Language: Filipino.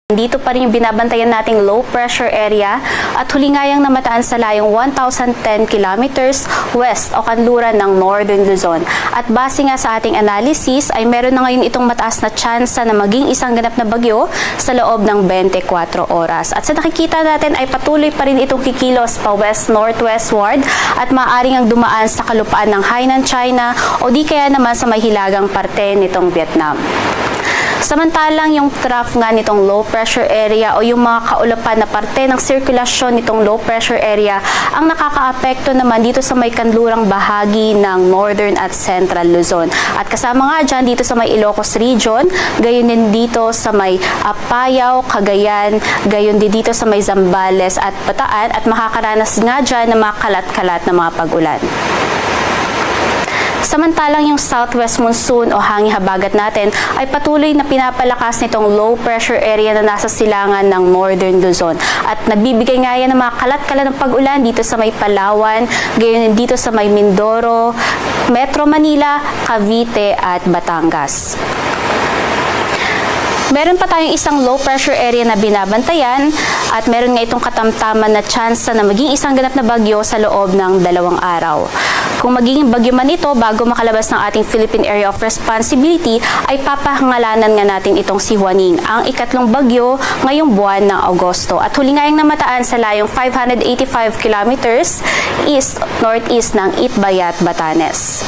Dito pa rin yung binabantayan nating low pressure area at hulingayang namataan sa layong 1,010 kilometers west o kanluran ng Northern Luzon. At base nga sa ating analysis ay meron na ngayon itong mataas na tsansa na maging isang ganap na bagyo sa loob ng 24 oras. At sa nakikita natin ay patuloy pa rin itong kikilos pa west-northwestward at maaaring ang dumaan sa kalupaan ng Hainan, China o di kaya naman sa may hilagang parte nitong Vietnam. Samantalang yung trough nga nitong low pressure area o yung mga kaulapan na parte ng sirkulasyon nitong low pressure area ang nakakaapekto naman dito sa may kanlurang bahagi ng Northern at Central Luzon. At kasama nga dyan dito sa may Ilocos Region, gayon din dito sa may Apayao, Cagayan, gayon din dito sa may Zambales at Bataan at makakaranas nga dyan ng mga kalat-kalat na mga pag-ulan. Samantalang yung southwest monsoon o hangin habagat natin ay patuloy na pinapalakas nitong low pressure area na nasa silangan ng Northern Luzon. At nagbibigay nga yan ng mga kalat-kalat ng pag-ulan dito sa may Palawan, gayon dito sa may Mindoro, Metro Manila, Cavite at Batangas. Meron pa tayong isang low pressure area na binabantayan at meron nga itong katamtaman na tsansa na maging isang ganap na bagyo sa loob ng 2 araw. Kung magiging bagyo man ito bago makalabas ng ating Philippine Area of Responsibility ay papahangalanan nga natin itong si Juaning, ang ikatlong bagyo ngayong buwan ng Agosto. At huli ngayong namataan sa layong 585 kilometers east-northeast ng Itbayat, Batanes.